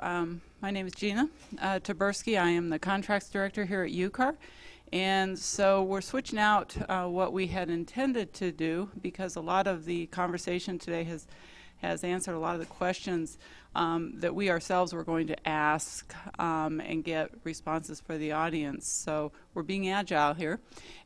My name is Gina Taberski. I am the contracts director here at UCAR. And so we're switching out what we had intended to do, because a lot of the conversation today has answered a lot of the questions that we ourselves were going to ask and get responses for the audience. So we're being agile here.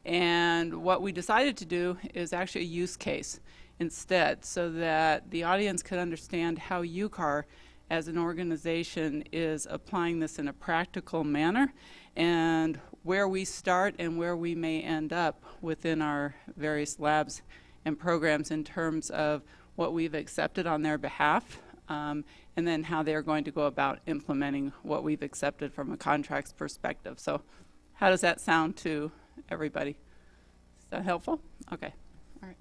And what we decided to do is actually a use case instead, so that the audience could understand how UCAR as an organization is applying this in a practical manner, and where we start and where we may end up within our various labs and programs in terms of what we've accepted on their behalf, and then how they're going to go about implementing what we've accepted from a contracts perspective. So how does that sound to everybody? Is that helpful? Okay. All right.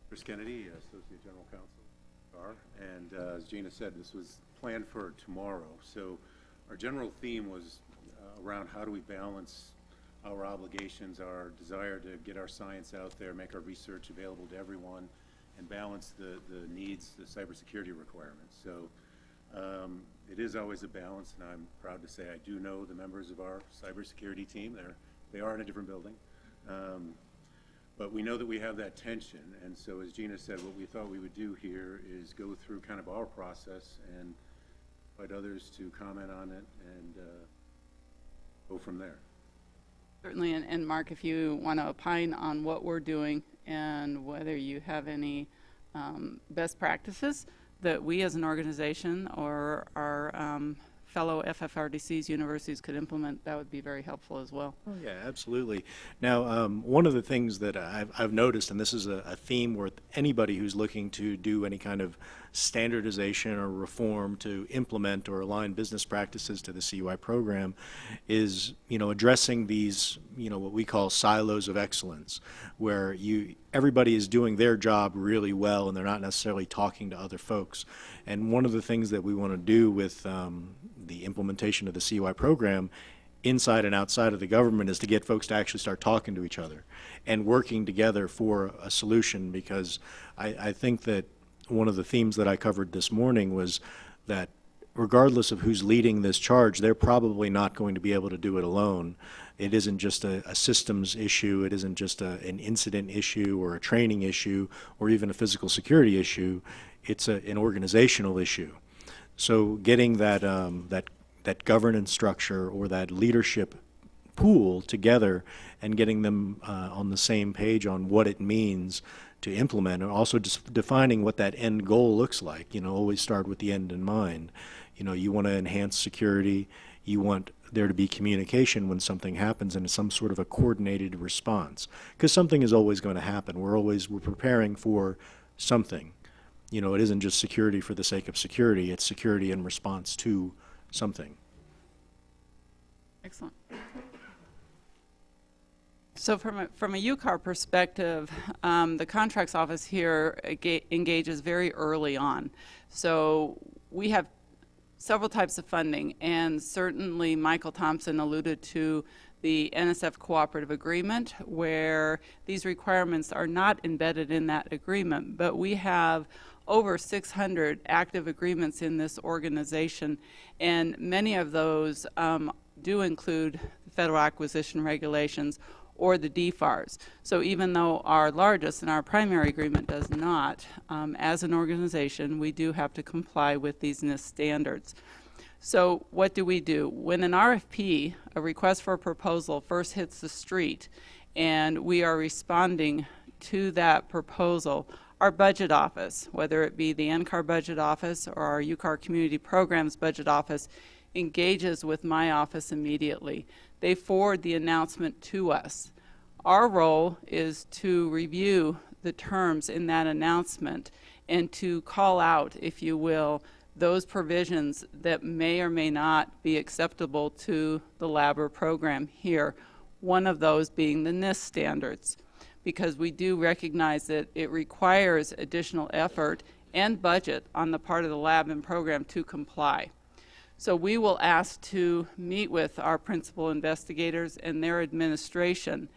Chris Kennedy, Associate General Counsel, and as Gina said, this was planned for tomorrow. So our general theme was around how do we balance our obligations, our desire to get our science out there, make our research available to everyone, and balance the needs, the cybersecurity requirements. So it is always a balance, and I'm proud to say I do know the members of our cybersecurity team. They are in a different building. But we know that we have that tension, and so as Gina said, what we thought we would do here is go through kind of our process and invite others to comment on it and go from there. Certainly, and Mark, if you want to opine on what we're doing and whether you have any best practices that we as an organization or our fellow FFRDCs, universities could implement, that would be very helpful as well. Oh, yeah, absolutely. Now, one of the things that I've noticed, and this is a theme with anybody who's looking to do any kind of standardization or reform to implement or align business practices to the CUI program, is, addressing these, what we call silos of excellence, where everybody is doing their job really well and they're not necessarily talking to other folks. And one of the things that we want to do with the implementation of the CUI program inside and outside of the government is to get folks to actually start talking to each other and working together for a solution, because I think that one of the themes that I covered this morning was that regardless of who's leading this charge, they're probably not going to be able to do it alone. It isn't just a systems issue, it isn't just an incident issue or a training issue or even a physical security issue, it's an organizational issue. So getting that governance structure or that leadership pool together and getting them on the same page on what it means to implement, and also just defining what that end goal looks like. Always start with the end in mind. You want to enhance security, you want there to be communication when something happens and some sort of a coordinated response, because something is always going to happen. We're preparing for something. It isn't just security for the sake of security, it's security in response to something. Excellent. So from a UCAR perspective, the contracts office here engages very early on. So we have several types of funding, and certainly Michael Thompson alluded to the NSF cooperative agreement, where these requirements are not embedded in that agreement, but we have over 600 active agreements in this organization, and many of those do include federal acquisition regulations or the DFARS. So even though our largest and our primary agreement does not, as an organization, we do have to comply with these NIST standards. So what do? When an RFP, a request for a proposal, first hits the street and we are responding to that proposal, our budget office, whether it be the NCAR budget office or our UCAR Community Programs budget office, engages with my office immediately. They forward the announcement to us. Our role is to review the terms in that announcement and to call out, if you will, those provisions that may or may not be acceptable to the lab or program here. One of those being the NIST standards, because we do recognize that it requires additional effort and budget on the part of the lab and program to comply. So we will ask to meet with our principal investigators and their administration,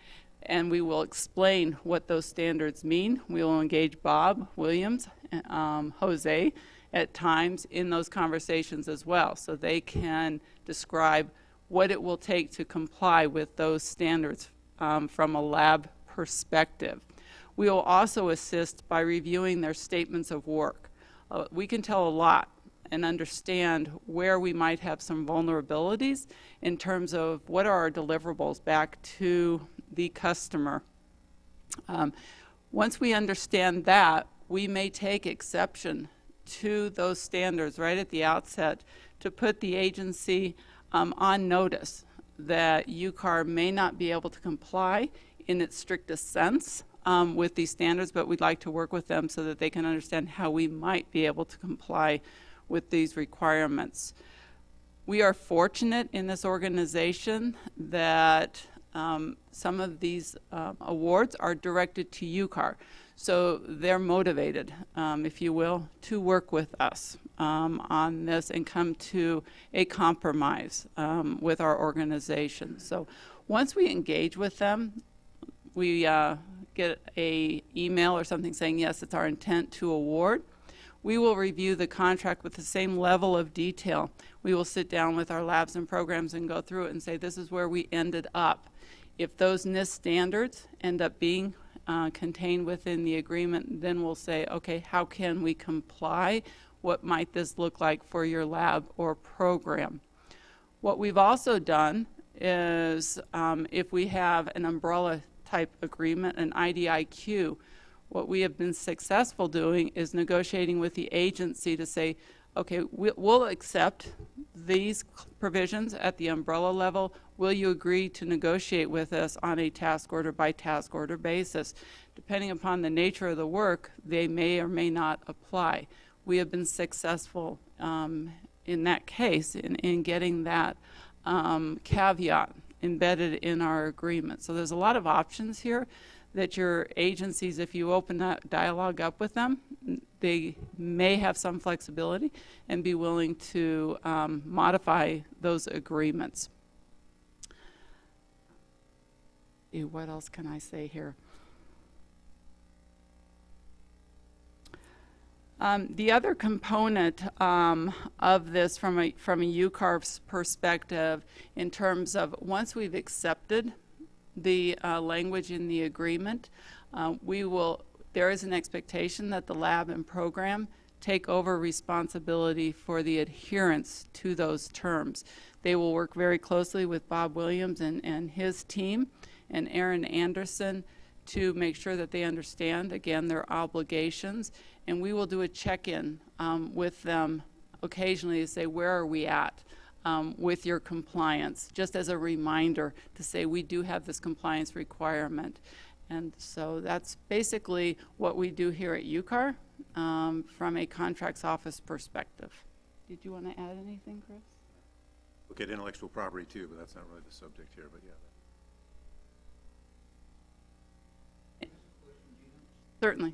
and we will explain what those standards mean. We will engage Bob Williams, Jose, at times in those conversations as well, so they can describe what it will take to comply with those standards from a lab perspective. We will also assist by reviewing their statements of work. We can tell a lot and understand where we might have some vulnerabilities in terms of what are our deliverables back to the customer. Once we understand that, we may take exception to those standards right at the outset to put the agency on notice that UCAR may not be able to comply in its strictest sense with these standards, but we'd like to work with them so that they can understand how we might be able to comply with these requirements. We are fortunate in this organization that some of these awards are directed to UCAR. So they're motivated, if you will, to work with us on this and come to a compromise with our organization. So once we engage with them, we get an email or something saying, yes, it's our intent to award. We will review the contract with the same level of detail. We will sit down with our labs and programs and go through it and say, this is where we ended up. If those NIST standards end up being contained within the agreement, then we'll say, okay, how can we comply? What might this look like for your lab or program? What we've also done is if we have an umbrella type agreement, an IDIQ, what we have been successful doing is negotiating with the agency to say, okay, we'll accept these provisions at the umbrella level. Will you agree to negotiate with us on a task order by task order basis? Depending upon the nature of the work, they may or may not apply. We have been successful in that case in getting that caveat embedded in our agreement. So there's a lot of options here that your agencies, if you open that dialogue up with them, they may have some flexibility and be willing to modify those agreements. What else can I say here? The other component of this from a UCAR's perspective, in terms of once we've accepted the language in the agreement, there is an expectation that the lab and program take over responsibility for the adherence to those terms. They will work very closely with Bob Williams and his team and Aaron Anderson to make sure that they understand, again, their obligations. And we will do a check-in with them occasionally to say, where are we at with your compliance? Just as a reminder to say, we do have this compliance requirement. And so that's basically what we do here at UCAR from a contracts office perspective. Did you want to add anything, Chris? Look at intellectual property too, but that's not really the subject here, but yeah. Certainly.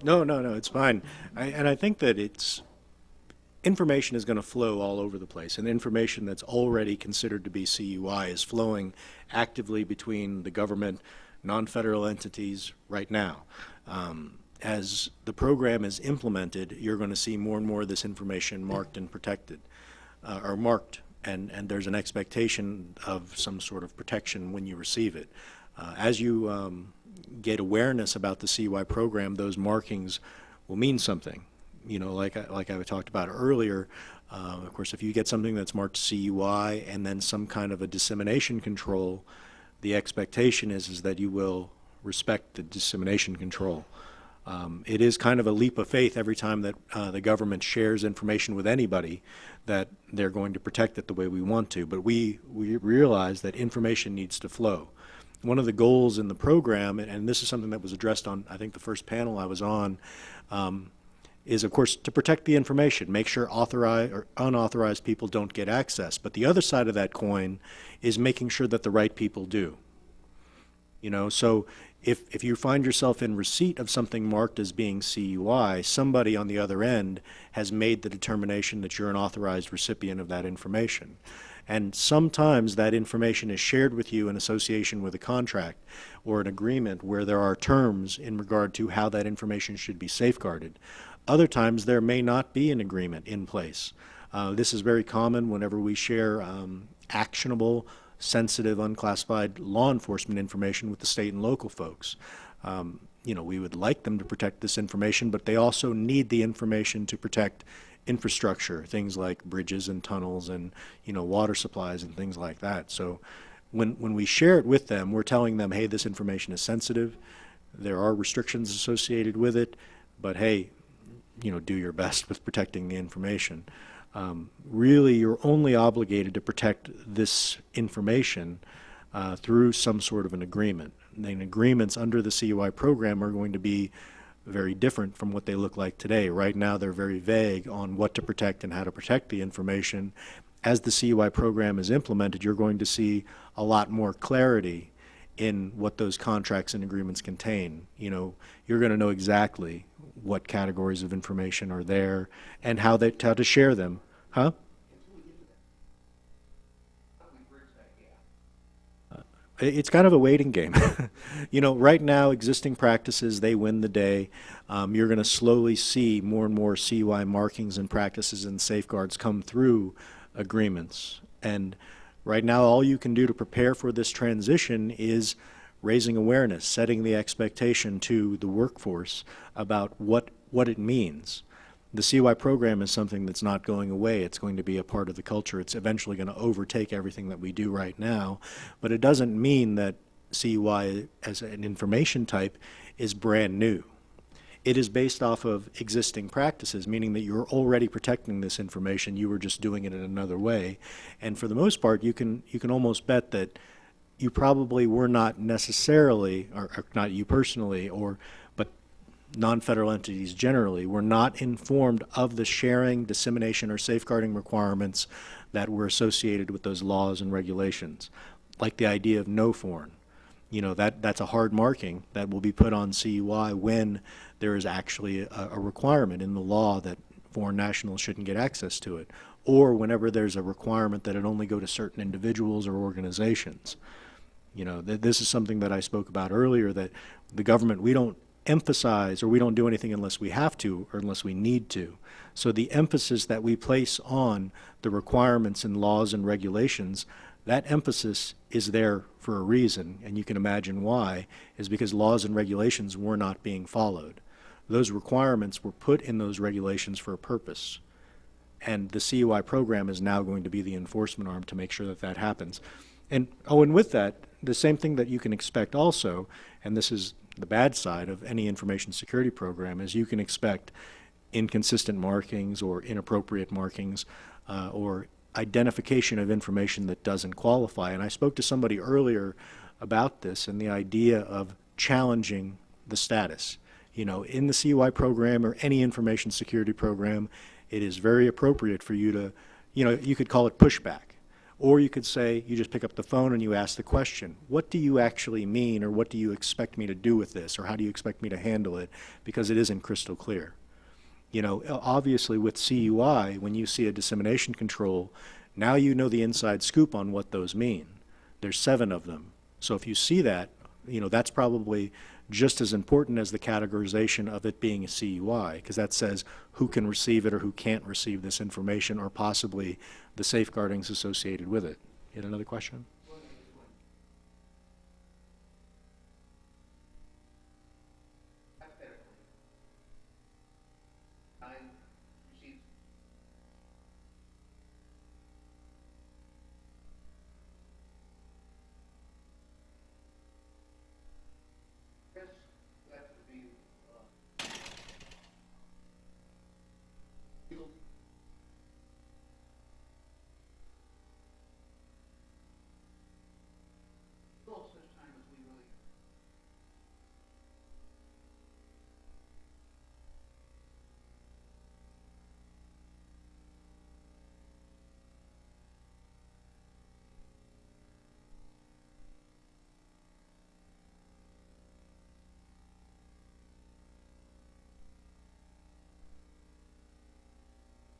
No, it's fine. And I think that information is going to flow all over the place, and information that's already considered to be CUI is flowing actively between the government, non-federal entities right now. As the program is implemented, you're going to see more and more of this information marked and protected, or marked, and there's an expectation of some sort of protection when you receive it. As you get awareness about the CUI program, those markings will mean something. You know, like I talked about earlier, of course, if you get something that's marked CUI and then some kind of a dissemination control, the expectation is that you will respect the dissemination control. It is kind of a leap of faith every time that the government shares information with anybody that they're going to protect it the way we want to. But we realize that information needs to flow. One of the goals in the program, and this is something that was addressed on, I think, the first panel I was on, is, of course, to protect the information, make sure authorized or unauthorized people don't get access. But the other side of that coin is making sure that the right people do. You know, so if you find yourself in receipt of something marked as being CUI, somebody on the other end has made the determination that you're an authorized recipient of that information. And sometimes that information is shared with you in association with a contract or an agreement where there are terms in regard to how that information should be safeguarded. Other times there may not be an agreement in place. This is very common whenever we share actionable, sensitive, unclassified law enforcement information with the state and local folks. You know, we would like them to protect this information, but they also need the information to protect infrastructure, things like bridges and tunnels and, you know, water supplies and things like that. So when we share it with them, we're telling them, hey, this information is sensitive. There are restrictions associated with it, but hey, you know, do your best with protecting the information. Really, you're only obligated to protect this information through some sort of an agreement. And agreements under the CUI program are going to be very different from what they look like today. Right now, they're very vague on what to protect and how to protect the information. As the CUI program is implemented, you're going to see a lot more clarity in what those contracts and agreements contain. You know, you're going to know exactly what categories of information are there and how to share them. Huh? It's kind of a waiting game. You know, right now, existing practices, they win the day. You're going to slowly see more and more CUI markings and practices and safeguards come through agreements. And right now, all you can do to prepare for this transition is raising awareness, setting the expectation to the workforce about what it means. The CUI program is something that's not going away. It's going to be a part of the culture. It's eventually going to overtake everything that we do right now. But it doesn't mean that CUI as an information type is brand new. It is based off of existing practices, meaning that you're already protecting this information. You were just doing it in another way. And for the most part, you can almost bet that you probably were not necessarily, or not you personally, but non-federal entities generally, were not informed of the sharing, dissemination, or safeguarding requirements that were associated with those laws and regulations, like the idea of no foreign. You know, that's a hard marking that will be put on CUI when there is actually a requirement in the law that foreign nationals shouldn't get access to it, or whenever there's a requirement that it only go to certain individuals or organizations. You know, this is something that I spoke about earlier, that the government, we don't emphasize or we don't do anything unless we have to or unless we need to. So the emphasis that we place on the requirements and laws and regulations, that emphasis is there for a reason, and you can imagine why, is because laws and regulations were not being followed. Those requirements were put in those regulations for a purpose. And the CUI program is now going to be the enforcement arm to make sure that that happens. And with that, the same thing that you can expect also, and this is the bad side of any information security program, is you can expect inconsistent markings or inappropriate markings or identification of information that doesn't qualify. And I spoke to somebody earlier about this and the idea of challenging the status. You know, in the CUI program or any information security program, it is very appropriate for you to, you know, you could call it pushback. Or you could say, you just pick up the phone and you ask the question, what do you actually mean, or what do you expect me to do with this, or how do you expect me to handle it, because it isn't crystal clear. You know, obviously with CUI, when you see a dissemination control, now you know the inside scoop on what those mean. There's 7 of them. So if you see that, you know, that's probably just as important as the categorization of it being a CUI, because that says who can receive it or who can't receive this information, or possibly the safeguardings associated with it. You had another question? received. Yes, that would be legal. Until such time as we really.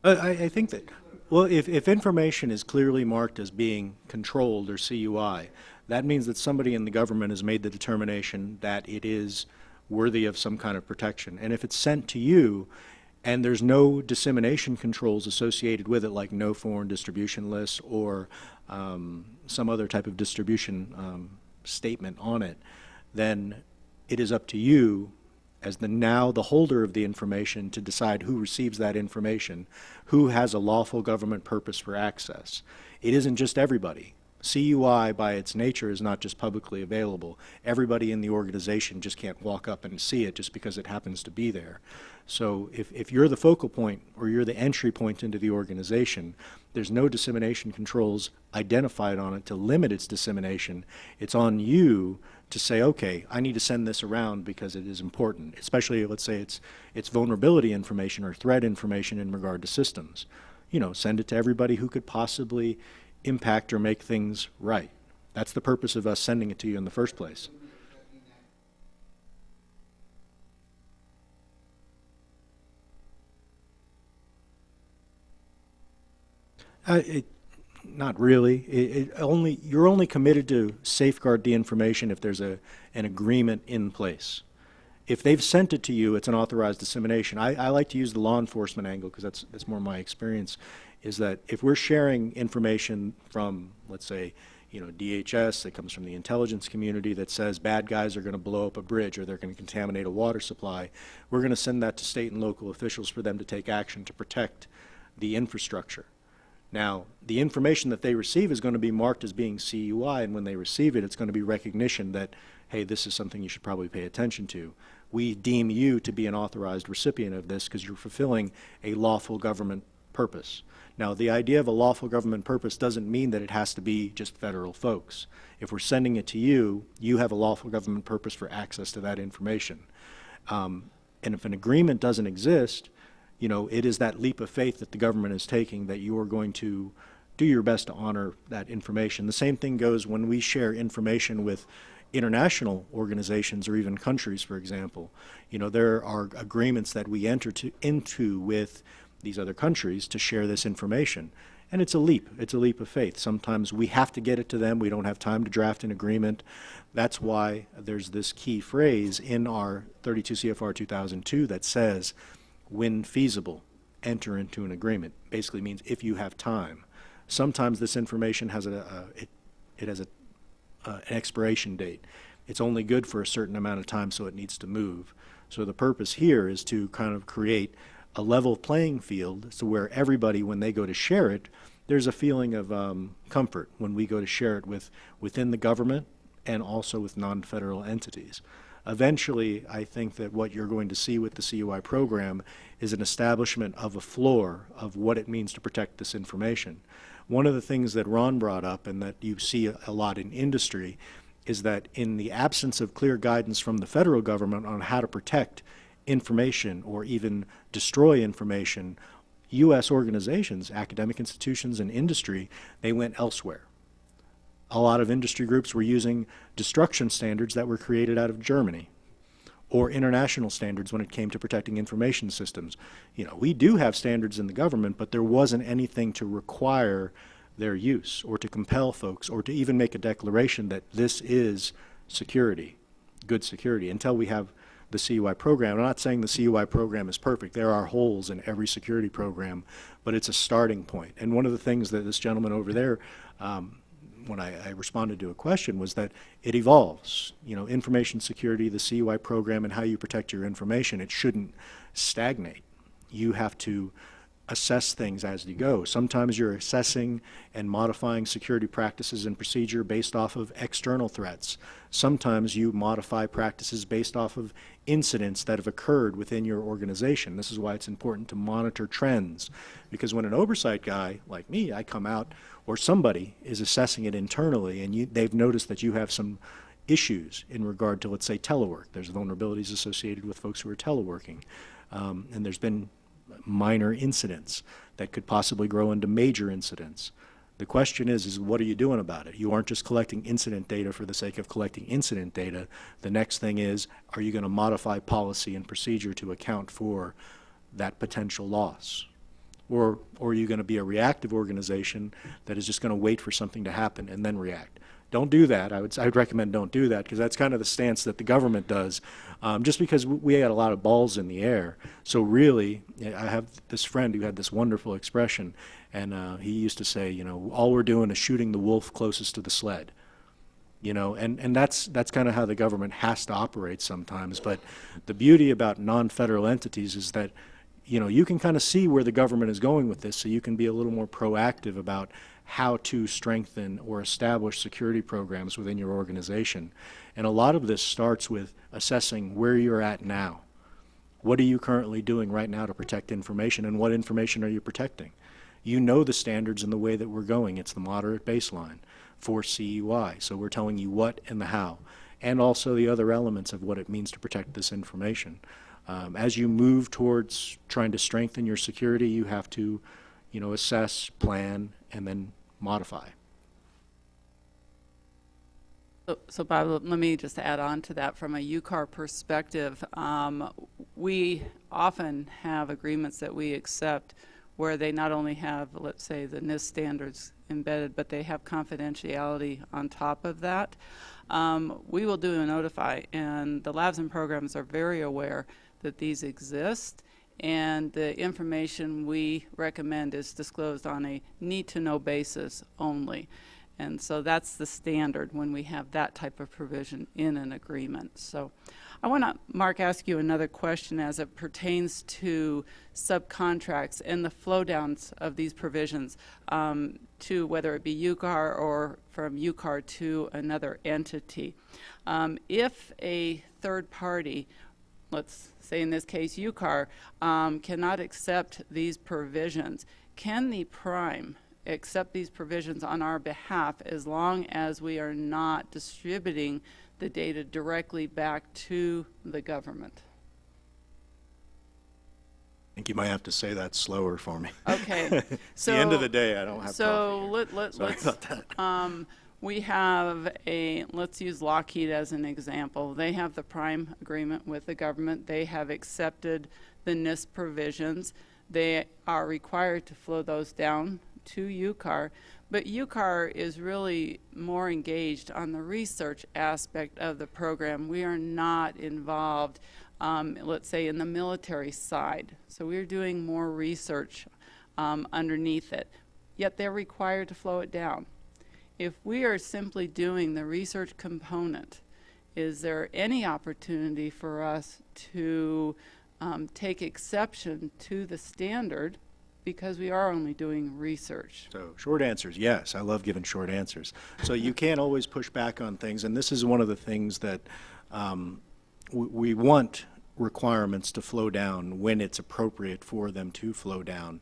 I think that, well, if information is clearly marked as being controlled or CUI, that means that somebody in the government has made the determination that it is worthy of some kind of protection. And if it's sent to you and there's no dissemination controls associated with it, like no foreign distribution lists or some other type of distribution statement on it, then it is up to you as the holder of the information to decide who receives that information, who has a lawful government purpose for access. It isn't just everybody. CUI, by its nature, is not just publicly available. Everybody in the organization just can't walk up and see it just because it happens to be there. So if you're the focal point or you're the entry point into the organization, there's no dissemination controls identified on it to limit its dissemination. It's on you to say, okay, I need to send this around because it is important, especially, let's say, it's vulnerability information or threat information in regard to systems. You know, send it to everybody who could possibly impact or make things right. That's the purpose of us sending it to you in the first place. Not really. You're only committed to safeguard the information if there's an agreement in place. If they've sent it to you, it's an authorized dissemination. I like to use the law enforcement angle because that's more my experience, is that if we're sharing information from, let's say, DHS that comes from the intelligence community that says bad guys are going to blow up a bridge or they're going to contaminate a water supply, we're going to send that to state and local officials for them to take action to protect the infrastructure. Now, the information that they receive is going to be marked as being CUI, and when they receive it, it's going to be recognition that, hey, this is something you should probably pay attention to. We deem you to be an authorized recipient of this because you're fulfilling a lawful government purpose. Now, the idea of a lawful government purpose doesn't mean that it has to be just federal folks. If we're sending it to you, you have a lawful government purpose for access to that information. And if an agreement doesn't exist, it is that leap of faith that the government is taking that you are going to do your best to honor that information. The same thing goes when we share information with international organizations or even countries, for example. There are agreements that we enter into with these other countries to share this information. And it's a leap of faith. Sometimes we have to get it to them. We don't have time to draft an agreement. That's why there's this key phrase in our 32 CFR 2002 that says, when feasible, enter into an agreement. Basically means if you have time. Sometimes this information has an expiration date. It's only good for a certain amount of time, so it needs to move. So the purpose here is to kind of create a level playing field so where everybody, when they go to share it, there's a feeling of comfort when we go to share it within the government and also with non-federal entities. Eventually, I think that what you're going to see with the CUI program is an establishment of a floor of what it means to protect this information. One of the things that Ron brought up and that you see a lot in industry is that in the absence of clear guidance from the federal government on how to protect information or even destroy information, U.S. organizations, academic institutions, and industry, they went elsewhere. A lot of industry groups were using destruction standards that were created out of Germany or international standards when it came to protecting information systems. We do have standards in the government, but there wasn't anything to require their use or to compel folks or to even make a declaration that this is security, good security, until we have the CUI program. I'm not saying the CUI program is perfect. There are holes in every security program, but it's a starting point. And one of the things that this gentleman over there, when I responded to a question, was that it evolves. Information security, the CUI program, and how you protect your information, it shouldn't stagnate. you have to assess things as you go. Sometimes you're assessing and modifying security practices and procedure based off of external threats. Sometimes you modify practices based off of incidents that have occurred within your organization. This is why it's important to monitor trends, because when an oversight guy like me, I come out, or somebody is assessing it internally and they've noticed that you have some issues in regard to, let's say, telework. There's vulnerabilities associated with folks who are teleworking, and there's been minor incidents that could possibly grow into major incidents. The question is what are you doing about it? You aren't just collecting incident data for the sake of collecting incident data. The next thing is, are you going to modify policy and procedure to account for that potential loss? Or are you going to be a reactive organization that is just going to wait for something to happen and then react? Don't do that. I'd recommend don't do that, because that's kind of the stance that the government does, just because we had a lot of balls in the air. So really, I have this friend who had this wonderful expression, and he used to say, you know, all we're doing is shooting the wolf closest to the sled. You know, and that's kind of how the government has to operate sometimes. But the beauty about non-federal entities is that, you know, you can kind of see where the government is going with this, so you can be a little more proactive about how to strengthen or establish security programs within your organization. And a lot of this starts with assessing where you're at now. What are you currently doing right now to protect information, and what information are you protecting? You know the standards and the way that we're going. It's the moderate baseline for CUI. So we're telling you what and the how, and also the other elements of what it means to protect this information. As you move towards trying to strengthen your security, you have to, you know, assess, plan, and then modify. So Bob, let me just add on to that from a UCAR perspective. We often have agreements that we accept where they not only have, let's say, the NIST standards embedded, but they have confidentiality on top of that. We will do a notify, and the labs and programs are very aware that these exist, and the information we recommend is disclosed on a need-to-know basis only. And so that's the standard when we have that type of provision in an agreement. So I want to, Mark, ask you another question as it pertains to subcontracts and the flow downs of these provisions to whether it be UCAR or from UCAR to another entity. If a third party, let's say in this case UCAR, cannot accept these provisions, can the prime accept these provisions on our behalf as long as we are not distributing the data directly back to the government? I think you might have to say that slower for me. Okay. It's the end of the day. I don't have so coffee here. Sorry let's about that. we have let's use Lockheed as an example. They have the prime agreement with the government. They have accepted the NIST provisions. They are required to flow those down to UCAR, but UCAR is really more engaged on the research aspect of the program. We are not involved, let's say, in the military side. So we're doing more research underneath it, yet they're required to flow it down. If we are simply doing the research component, is there any opportunity for us to take exception to the standard because we are only doing research? So short answer is yes. I love giving short answers. So you can't always push back on things, and this is one of the things that we want requirements to flow down when it's appropriate for them to flow down.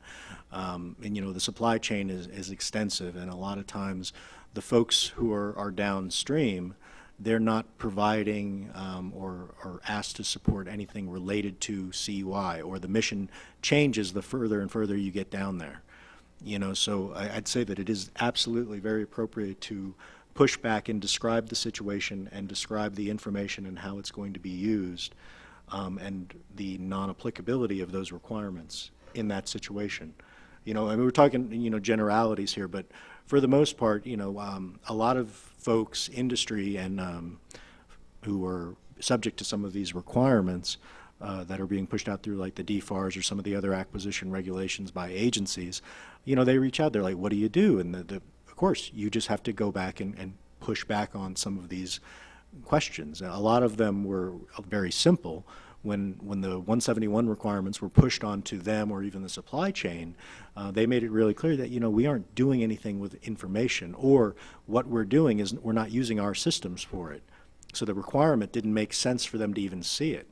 And you know, the supply chain is extensive, and a lot of times the folks who are downstream, they're not providing or asked to support anything related to CUI, or the mission changes the further and further you get down there. You know, so I'd say that it is absolutely very appropriate to push back and describe the situation and describe the information and how it's going to be used, and the non-applicability of those requirements in that situation. You know, I mean, we're talking, you know, generalities here, but for the most part, you know, a lot of folks, industry, and who are subject to some of these requirements that are being pushed out through, like the DFARS or some of the other acquisition regulations by agencies, you know, they reach out, they're like, what do you do? And of course, you just have to go back and push back on some of these questions. A lot of them were very simple, when the 171 requirements were pushed onto them or even the supply chain, they made it really clear that, we aren't doing anything with information, or what we're doing is we're not using our systems for it. So the requirement didn't make sense for them to even see it.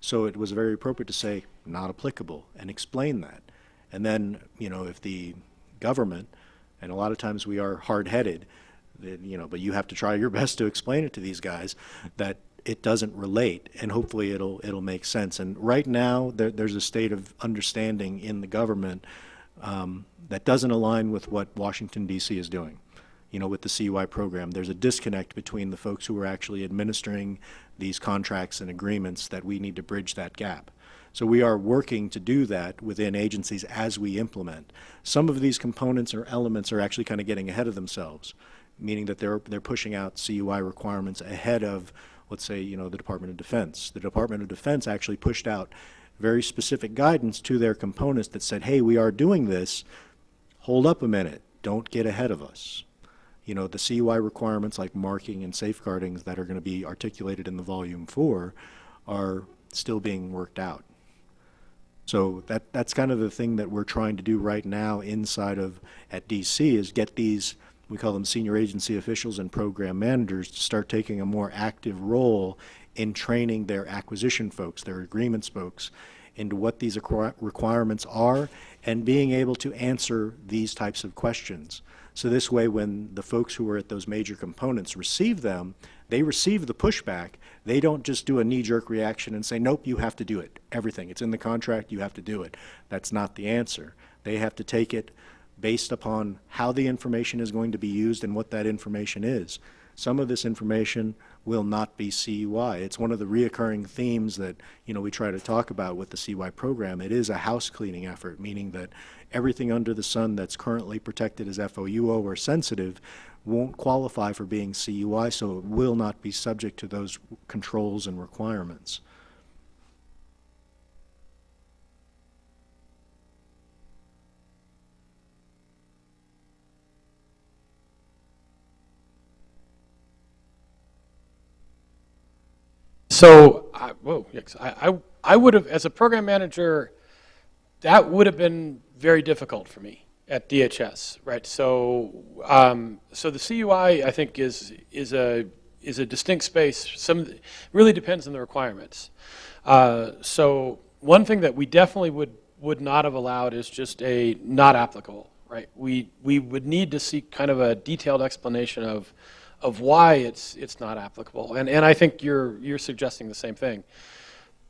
So it was very appropriate to say, not applicable, and explain that. And then, if the government, and a lot of times we are hard-headed, but you have to try your best to explain it to these guys that it doesn't relate, and hopefully it'll make sense. And right now, there's a state of understanding in the government that doesn't align with what Washington, D.C. is doing. With the CUI program, there's a disconnect between the folks who are actually administering these contracts and agreements that we need to bridge that gap. So we are working to do that within agencies as we implement. Some of these components or elements are actually kind of getting ahead of themselves, meaning that they're pushing out CUI requirements ahead of, let's say, the Department of Defense. The Department of Defense actually pushed out very specific guidance to their components that said, hey, we are doing this, hold up a minute, don't get ahead of us. The CUI requirements like marking and safeguarding that are going to be articulated in the Volume 4 are still being worked out. So that's kind of the thing that we're trying to do right now inside of at DC is get these, we call them senior agency officials and program managers, to start taking a more active role in training their acquisition folks, their agreements folks, into what these requirements are and being able to answer these types of questions. So this way, when the folks who are at those major components receive them, they receive the pushback. They don't just do a knee-jerk reaction and say, nope, you have to do it. Everything. It's in the contract. You have to do it. That's not the answer. They have to take it based upon how the information is going to be used and what that information is. Some of this information will not be CUI. It's one of the reoccurring themes that we try to talk about with the CUI program. It is a house cleaning effort, meaning that everything under the sun that's currently protected as FOUO or sensitive won't qualify for being CUI, so it will not be subject to those controls and requirements. So, I would have, as a program manager, that would have been very difficult for me at DHS, right? So, so the CUI, I think, is a distinct space. Really depends on the requirements. So, one thing that we definitely would not have allowed is just a not applicable, right? We would need to see kind of a detailed explanation of why it's not applicable, and I think you're suggesting the same thing,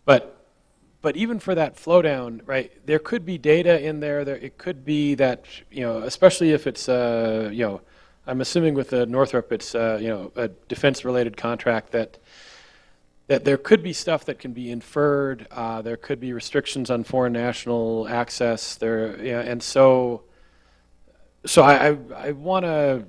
but even for that flow down, right? There could be data in there. It could be that especially if it's I'm assuming with the Northrop, it's a defense-related contract that there could be stuff that can be inferred. There could be restrictions on foreign national access there, and so I want to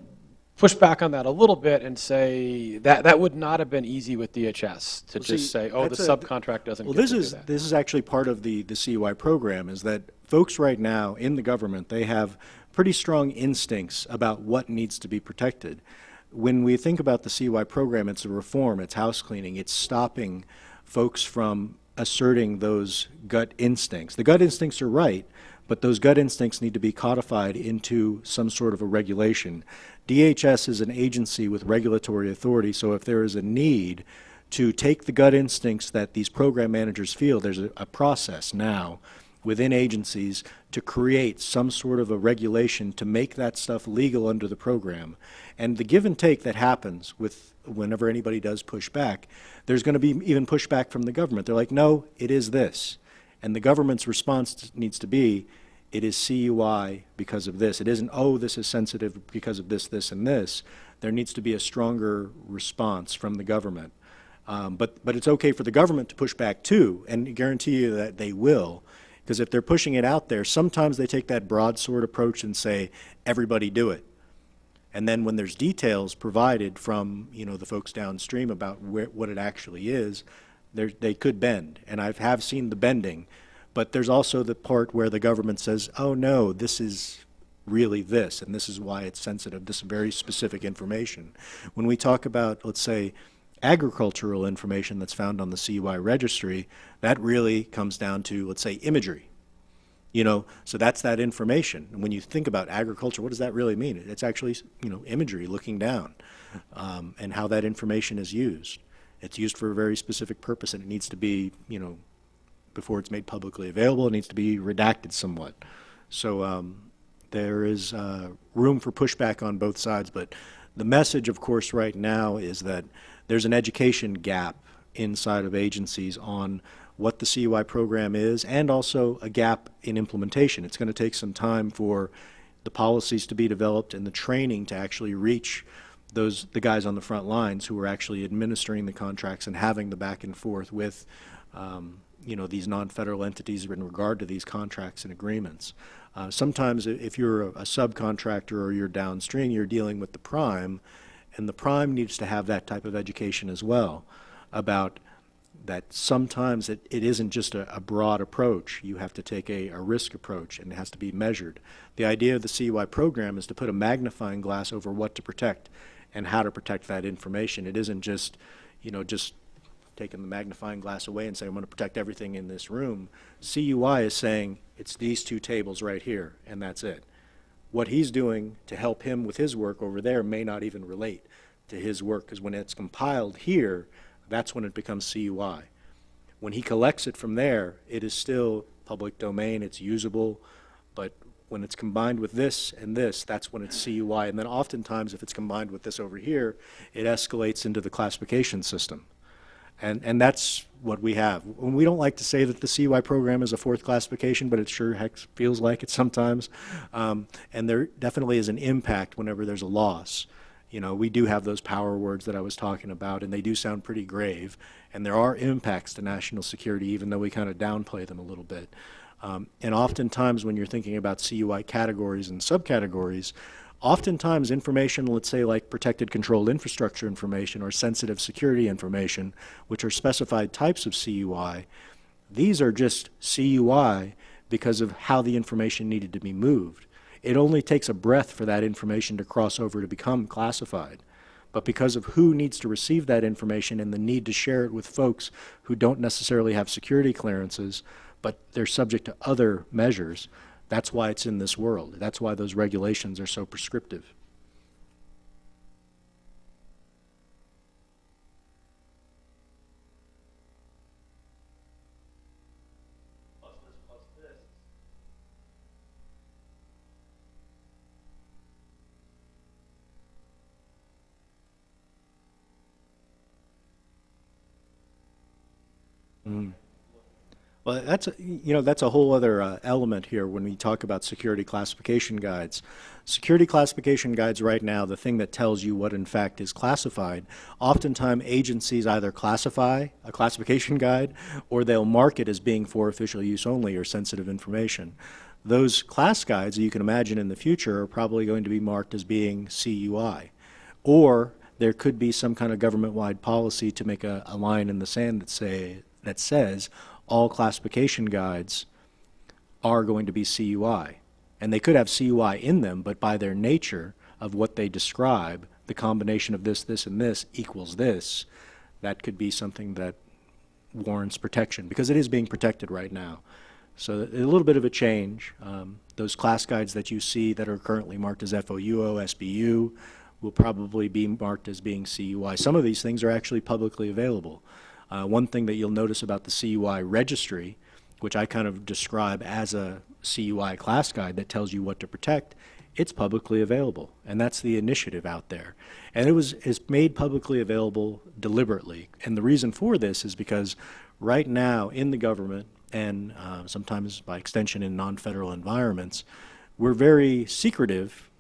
push back on that a little bit and say that would not have been easy with DHS to just say, oh, the subcontract doesn't get to do that. This is actually part of the CUI program, is that folks right now in the government, they have pretty strong instincts about what needs to be protected. When we think about the CUI program, it's a reform, it's house cleaning, it's stopping folks from asserting those gut instincts. The gut instincts are right, but those gut instincts need to be codified into some sort of a regulation. DHS is an agency with regulatory authority, so if there is a need to take the gut instincts that these program managers feel, there's a process now within agencies to create some sort of a regulation to make that stuff legal under the program. And the give and take that happens with whenever anybody does push back, there's going to be even pushback from the government. They're like, no, it is this. And the government's response needs to be, it is CUI because of this. It isn't, oh, this is sensitive because of this, this, and this. There needs to be a stronger response from the government. But it's okay for the government to push back too, and I guarantee you that they will, because if they're pushing it out there, sometimes they take that broadsword approach and say, everybody do it. And then when there's details provided from the folks downstream about what it actually is, they could bend. And I have seen the bending. But there's also the part where the government says, oh no, this is really this, and this is why it's sensitive, this very specific information. When we talk about, let's say, agricultural information that's found on the CUI registry, that really comes down to, let's say, imagery. So that's that information. And when you think about agriculture, what does that really mean? It's actually, imagery looking down, and how that information is used. It's used for a very specific purpose, and it needs to be, before it's made publicly available, it needs to be redacted somewhat. So there is room for pushback on both sides, but the message, of course, right now is that there's an education gap inside of agencies on what the CUI program is, and also a gap in implementation. It's going to take some time for the policies to be developed and the training to actually reach the guys on the front lines who are actually administering the contracts and having the back and forth with these non-federal entities in regard to these contracts and agreements. Sometimes if you're a subcontractor or you're downstream, you're dealing with the prime, and the prime needs to have that type of education as well about that sometimes it isn't just a broad approach. You have to take a risk approach, and it has to be measured. The idea of the CUI program is to put a magnifying glass over what to protect and how to protect that information. It isn't just, just taking the magnifying glass away and saying, I'm going to protect everything in this room. CUI is saying, it's these two tables right here, and that's it. What he's doing to help him with his work over there may not even relate to his work, because when it's compiled here, that's when it becomes CUI. When he collects it from there, it is still public domain, it's usable, but when it's combined with this and this, that's when it's CUI. And then oftentimes, if it's combined with this over here, it escalates into the classification system. And that's what we have. We don't like to say that the CUI program is a fourth classification, but it sure heck feels like it sometimes. And there definitely is an impact whenever there's a loss. We do have those power words that I was talking about, and they do sound pretty grave. And there are impacts to national security, even though we kind of downplay them a little bit. And oftentimes when you're thinking about CUI categories and subcategories, oftentimes information, let's say like protected controlled infrastructure information or sensitive security information, which are specified types of CUI, these are just CUI because of how the information needed to be moved. It only takes a breath for that information to cross over to become classified. But because of who needs to receive that information and the need to share it with folks who don't necessarily have security clearances, but they're subject to other measures, that's why it's in this world. That's why those regulations are so prescriptive. Well, that's a whole other element here when we talk about security classification guides. Security classification guides right now, the thing that tells you what in fact is classified, oftentimes agencies either classify a classification guide or they'll mark it as being for official use only or sensitive information. Those class guides, you can imagine in the future, are probably going to be marked as being CUI. Or there could be some kind of government-wide policy to make a line in the sand that says all classification guides are going to be CUI. And they could have CUI in them, but by their nature of what they describe, the combination of this, this, and this equals this, that could be something that warrants protection, because it is being protected right now. So a little bit of a change. Those class guides that you see that are currently marked as FOUO, SBU, will probably be marked as being CUI. Some of these things are actually publicly available. One thing that you'll notice about the CUI registry, which I kind of describe as a CUI class guide that tells you what to protect, it's publicly available, and that's the initiative out there. And it's made publicly available deliberately, and the reason for this is because right now in the government, and sometimes by extension in non-federal environments, we're very secretive,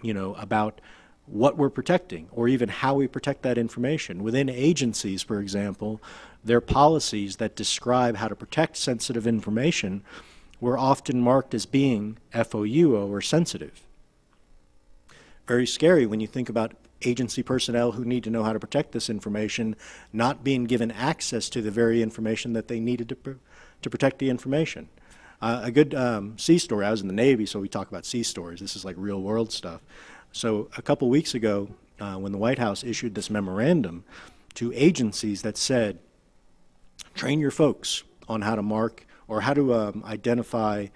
about what we're protecting, or even how we protect that information. Within agencies, for example, there are policies that describe how to protect sensitive information were often marked as being FOUO or sensitive. Very scary when you think about agency personnel who need to know how to protect this information not being given access to the very information that they needed to protect the information. A good sea story, I was in the Navy, so we talk about sea stories. This is like real world stuff. So a couple weeks ago, when the White House issued this memorandum, to agencies that said, train your folks on how to mark or how to identify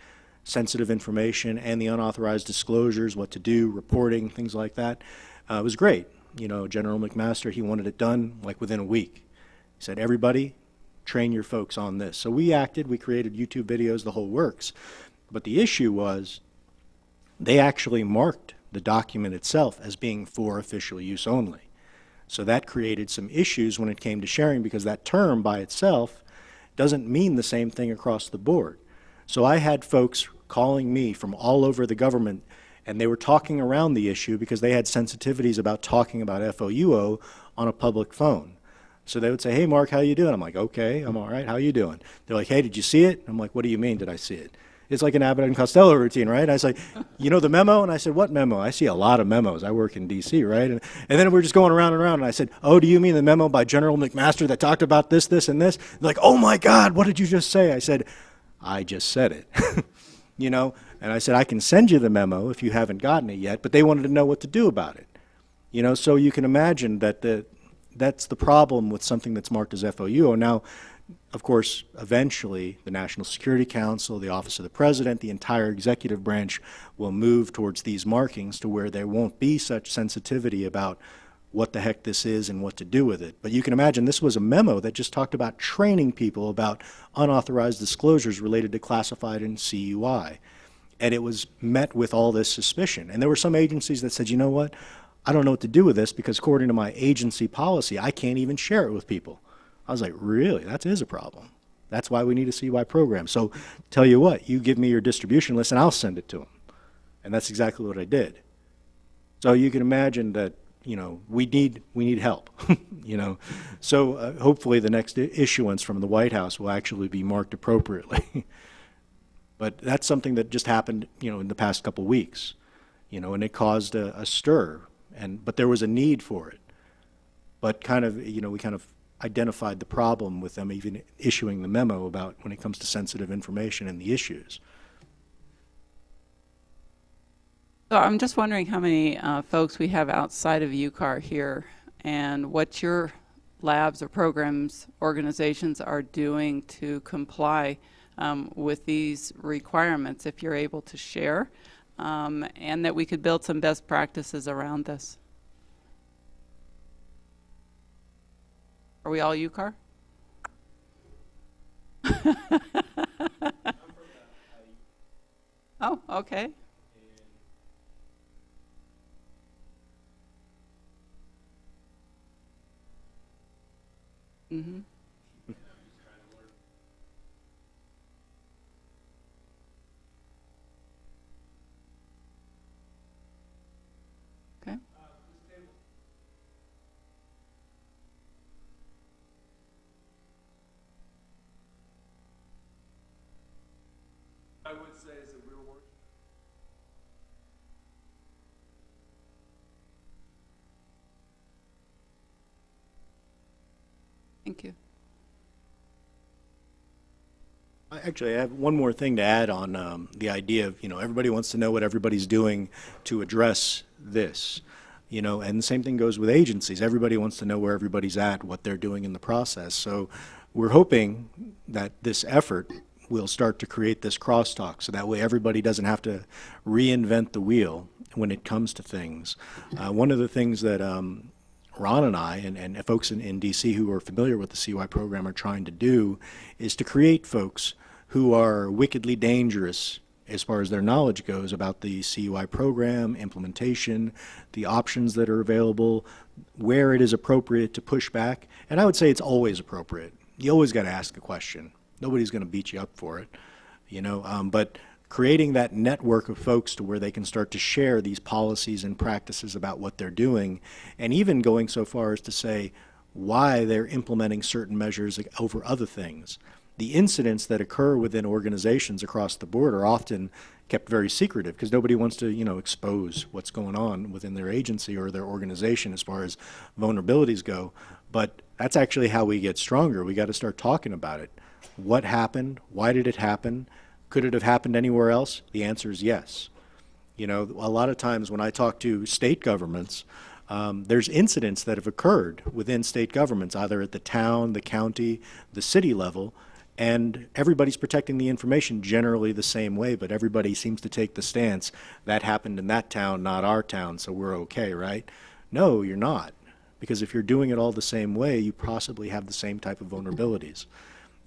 sensitive information and the unauthorized disclosures, what to do, reporting, things like that. It was great. You know, General McMaster, he wanted it done like within a week. He said, everybody, train your folks on this. So we acted, we created YouTube videos, the whole works. But the issue was they actually marked the document itself as being for official use only. So that created some issues when it came to sharing, because that term by itself doesn't mean the same thing across the board. So I had folks calling me from all over the government, and they were talking around the issue because they had sensitivities about talking about FOUO on a public phone. So they would say, hey, Mark, how you doing? I'm like, okay, I'm all right. How you doing? They're like, hey, did you see it? I'm like, what do you mean, did I see it? It's like an Abbott and Costello routine, right? I was like, you know the memo? And I said, what memo? I see a lot of memos. I work in D.C., right? And then we're just going around and around, and I said, oh, do you mean the memo by General McMaster that talked about this, this, and this? They're like, oh, my God, what did you just say? I said, I just said it, you know? And I said, I can send you the memo if you haven't gotten it yet, but they wanted to know what to do about it. You know, so you can imagine that that's the problem with something that's marked as FOUO. Now, of course, eventually, the National Security Council, the Office of the President, the entire executive branch will move towards these markings to where there won't be such sensitivity about what the heck this is and what to do with it. But you can imagine this was a memo that just talked about training people about unauthorized disclosures related to classified and CUI. And it was met with all this suspicion. And there were some agencies that said, you know what, I don't know what to do with this because according to my agency policy, I can't even share it with people. I was like, really? That is a problem. That's why we need a CUI program. So tell you what, you give me your distribution list and I'll send it to them. And that's exactly what I did. So you can imagine that, you know, we need help, you know. So hopefully the next issuance from the White House will actually be marked appropriately. But that's something that just happened, you know, in the past couple weeks, you know, and it caused a stir. But there was a need for it. But kind of, you know, we kind of identified the problem with them even issuing the memo about when it comes to sensitive information and the issues. So I'm just wondering how many folks we have outside of UCAR here and what your labs or programs, organizations are doing to comply with these requirements, if you're able to share, and that we could build some best practices around this. Are we all UCAR? Oh, okay. Mm-hmm. Okay. I would say is that we're working. Thank you. Actually, I have one more thing to add on the idea of, you know, everybody wants to know what everybody's doing to address this, you know, and the same thing goes with agencies. Everybody wants to know where everybody's at, what they're doing in the process. So we're hoping that this effort will start to create this crosstalk so that way everybody doesn't have to reinvent the wheel when it comes to things. One of the things that Ron and I and folks in DC who are familiar with the CUI program are trying to do is to create folks who are wickedly dangerous as far as their knowledge goes about the CUI program, implementation, the options that are available, where it is appropriate to push back. And I would say it's always appropriate. You always got to ask a question. Nobody's going to beat you up for it, you know, but creating that network of folks to where they can start to share these policies and practices about what they're doing, and even going so far as to say why they're implementing certain measures over other things. The incidents that occur within organizations across the board are often kept very secretive because nobody wants to, you know, expose what's going on within their agency or their organization as far as vulnerabilities go. But that's actually how we get stronger. We got to start talking about it. What happened? Why did it happen? Could it have happened anywhere else? The answer is yes. You know, a lot of times when I talk to state governments, there's incidents that have occurred within state governments, either at the town, the county, the city level, and everybody's protecting the information generally the same way, but everybody seems to take the stance, that happened in that town, not our town, so we're okay, right? No, you're not. Because if you're doing it all the same way, you possibly have the same type of vulnerabilities.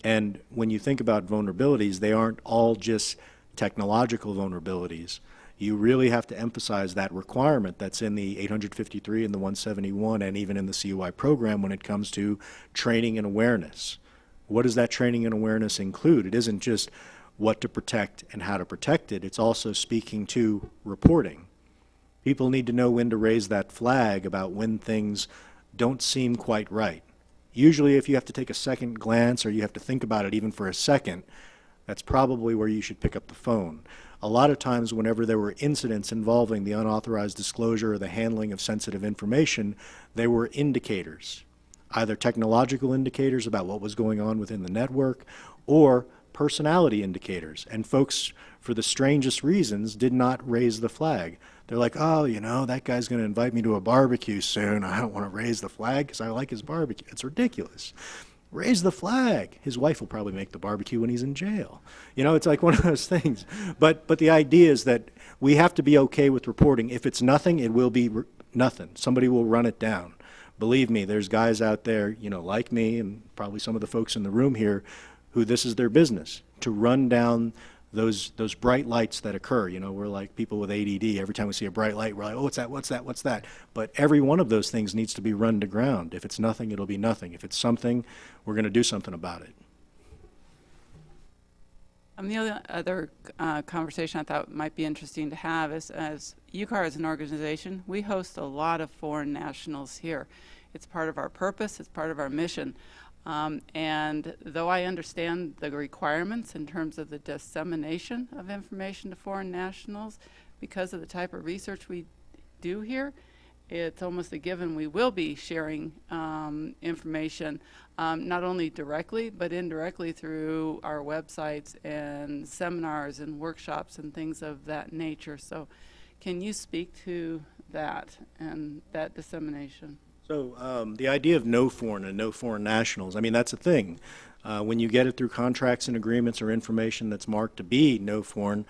And when you think about vulnerabilities, they aren't all just technological vulnerabilities. You really have to emphasize that requirement that's in the 853 and the 171 and even in the CUI program when it comes to training and awareness. What does that training and awareness include? It isn't just what to protect and how to protect it. It's also speaking to reporting. People need to know when to raise that flag about when things don't seem quite right. Usually if you have to take a second glance or you have to think about it even for a second, that's probably where you should pick up the phone. A lot of times whenever there were incidents involving the unauthorized disclosure or the handling of sensitive information, they were indicators, either technological indicators about what was going on within the network or personality indicators. And folks, for the strangest reasons, did not raise the flag. They're like, oh, you know, that guy's going to invite me to a barbecue soon. I don't want to raise the flag because I like his barbecue. It's ridiculous. Raise the flag. His wife will probably make the barbecue when he's in jail. You know, it's like one of those things. But the idea is that we have to be okay with reporting. If it's nothing, it will be nothing. Somebody will run it down. Believe me, there's guys out there, you know, like me and probably some of the folks in the room here who this is their business, to run down those bright lights that occur. You know, we're like people with ADD. Every time we see a bright light, we're like, oh, what's that, what's that, what's that? But every one of those things needs to be run to ground. If it's nothing, it'll be nothing. If it's something, we're going to do something about it. The other conversation I thought might be interesting to have is, as UCAR as an organization, we host a lot of foreign nationals here. It's part of our purpose, it's part of our mission. And though I understand the requirements in terms of the dissemination of information to foreign nationals, because of the type of research we do here, it's almost a given we will be sharing information, not only directly, but indirectly through our websites and seminars and workshops and things of that nature. So can you speak to that and that dissemination? So the idea of no foreign and no foreign nationals, I mean, that's a thing. When you get it through contracts and agreements or information that's marked to be no foreign,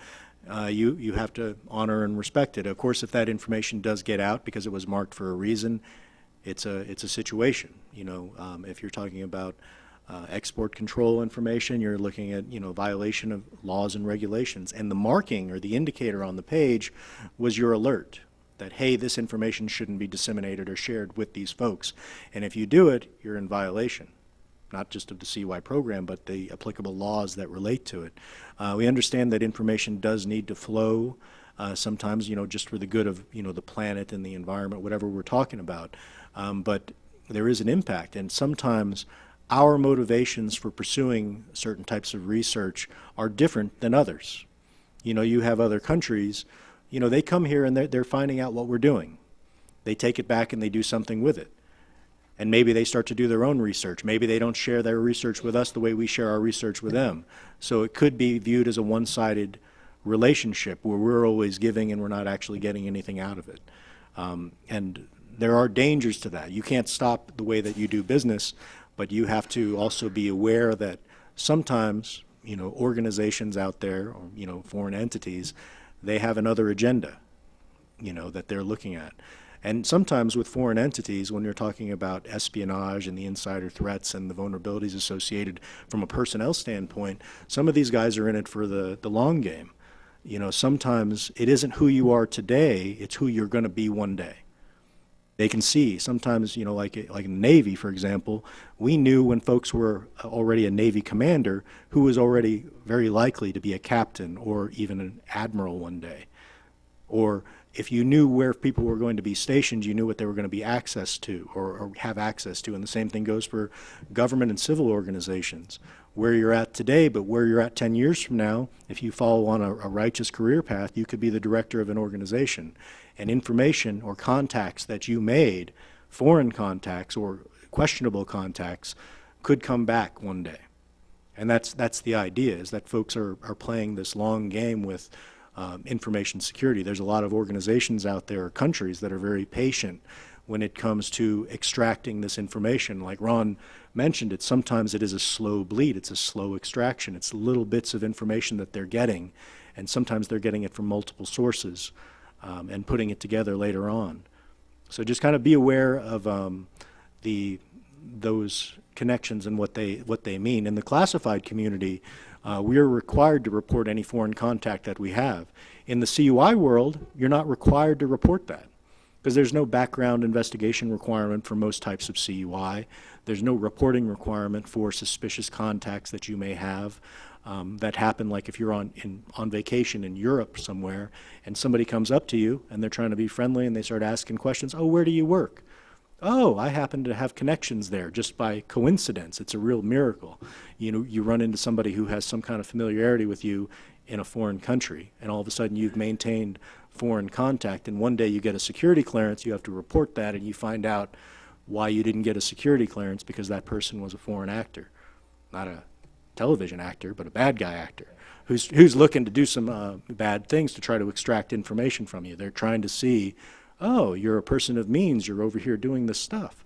you have to honor and respect it. Of course, if that information does get out because it was marked for a reason, it's a situation. You know, if you're talking about export control information, you're looking at, you know, violation of laws and regulations. And the marking or the indicator on the page was your alert that, hey, this information shouldn't be disseminated or shared with these folks. And if you do it, you're in violation, not just of the CUI program, but the applicable laws that relate to it. We understand that information does need to flow, sometimes, you know, just for the good of, you know, the planet and the environment, whatever we're talking about. But there is an impact, and sometimes our motivations for pursuing certain types of research are different than others. You know, you have other countries, you know, they come here and they're finding out what we're doing. They take it back and they do something with it. And maybe they start to do their own research. Maybe they don't share their research with us the way we share our research with them. So it could be viewed as a one-sided relationship where we're always giving and we're not actually getting anything out of it. And there are dangers to that. You can't stop the way that you do business, but you have to also be aware that sometimes, you know, organizations out there, or, you know, foreign entities, they have another agenda, you know, that they're looking at. And sometimes with foreign entities, when you're talking about espionage and the insider threats and the vulnerabilities associated from a personnel standpoint, some of these guys are in it for the long game. You know, sometimes it isn't who you are today, it's who you're going to be one day. They can see, sometimes, you know, like in the Navy, for example, we knew when folks were already a Navy commander who was already very likely to be a captain or even an admiral one day. Or if you knew where people were going to be stationed, you knew what they were going to be access to or have access to. And the same thing goes for government and civil organizations. Where you're at today, but where you're at 10 years from now, if you follow on a righteous career path, you could be the director of an organization. And information or contacts that you made, foreign contacts or questionable contacts, could come back one day. And that's the idea, is that folks are playing this long game with information security. There's a lot of organizations out there, countries, that are very patient when it comes to extracting this information. Like Ron mentioned it, sometimes it is a slow bleed, it's a slow extraction, it's little bits of information that they're getting, and sometimes they're getting it from multiple sources and putting it together later on. So just kind of be aware of those connections and what they mean. In the classified community, we are required to report any foreign contact that we have. In the CUI world, you're not required to report that because there's no background investigation requirement for most types of CUI. There's no reporting requirement for suspicious contacts that you may have that happen, like if you're on vacation in Europe somewhere and somebody comes up to you and they're trying to be friendly and they start asking questions. Oh, where do you work? Oh, I happen to have connections there just by coincidence. It's a real miracle. You know, you run into somebody who has some kind of familiarity with you in a foreign country, and all of a sudden you've maintained foreign contact, and one day you get a security clearance, you have to report that, and you find out why you didn't get a security clearance because that person was a foreign actor. Not a television actor, but a bad guy actor who's looking to do some bad things to try to extract information from you. They're trying to see, oh, you're a person of means, you're over here doing this stuff.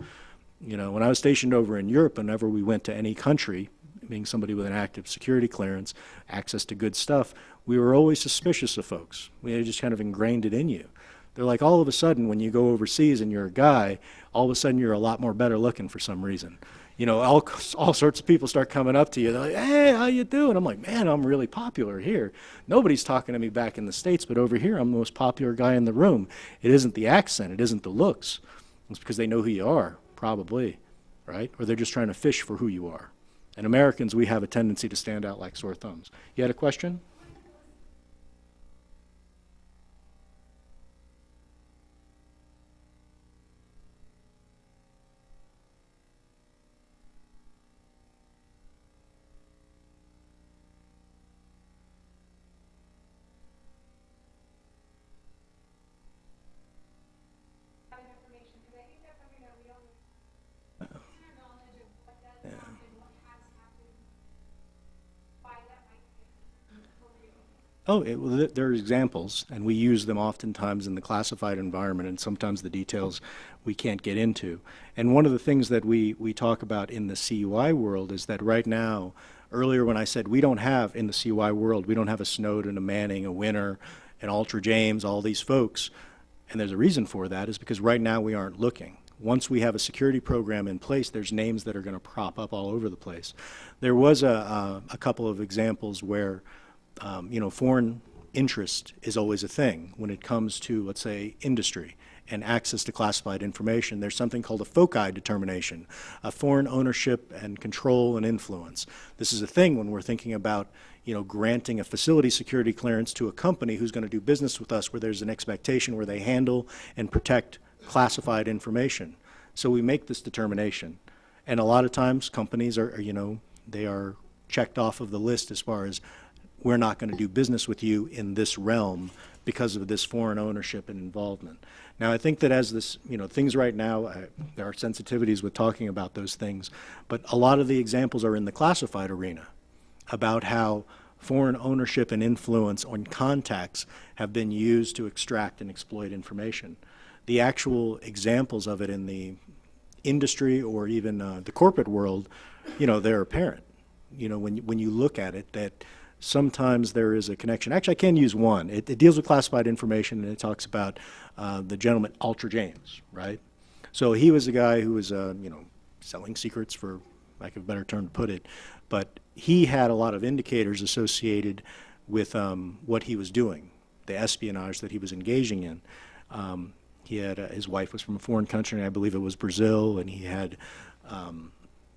You know, when I was stationed over in Europe, whenever we went to any country, being somebody with an active security clearance, access to good stuff, we were always suspicious of folks. We had just kind of ingrained it in you. They're like, all of a sudden, when you go overseas and you're a guy, all of a sudden you're a lot more better looking for some reason. You know, all sorts of people start coming up to you. They're like, hey, how you doing? I'm like, man, I'm really popular here. Nobody's talking to me back in the States, but over here I'm the most popular guy in the room. It isn't the accent. It isn't the looks. It's because they know who you are, probably, right? Or they're just trying to fish for who you are. And Americans, we have a tendency to stand out like sore thumbs. You had a question? Oh, there are examples, and we use them oftentimes in the classified environment, and sometimes the details we can't get into. And one of the things that we talk about in the CUI world is that right now, earlier when I said we don't have, in the CUI world, we don't have a Snowden, a Manning, a Winner, an Ultra James, all these folks, and there's a reason for that, is because right now we aren't looking. Once we have a security program in place, there's names that are going to prop up all over the place. There was a couple of examples where you know, foreign interest is always a thing when it comes to, let's say, industry and access to classified information. There's something called a FOCI determination, a foreign ownership and control and influence. This is a thing when we're thinking about, you know, granting a facility security clearance to a company who's going to do business with us, where there's an expectation where they handle and protect classified information. So we make this determination. And a lot of times companies are, you know, they are checked off of the list as far as, we're not going to do business with you in this realm because of this foreign ownership and involvement. Now, I think that as this, you know, things right now, there are sensitivities with talking about those things, but a lot of the examples are in the classified arena about how foreign ownership and influence on contacts have been used to extract and exploit information. The actual examples of it in the industry or even the corporate world, you know, they're apparent. You know, when you look at it, that sometimes there is a connection. Actually, I can use one. It deals with classified information, and it talks about the gentleman, Ultra James, right? So he was a guy who was, you know, selling secrets, for lack of a better term to put it, but he had a lot of indicators associated with what he was doing, the espionage that he was engaging in. He had, his wife was from a foreign country, and I believe it was Brazil, and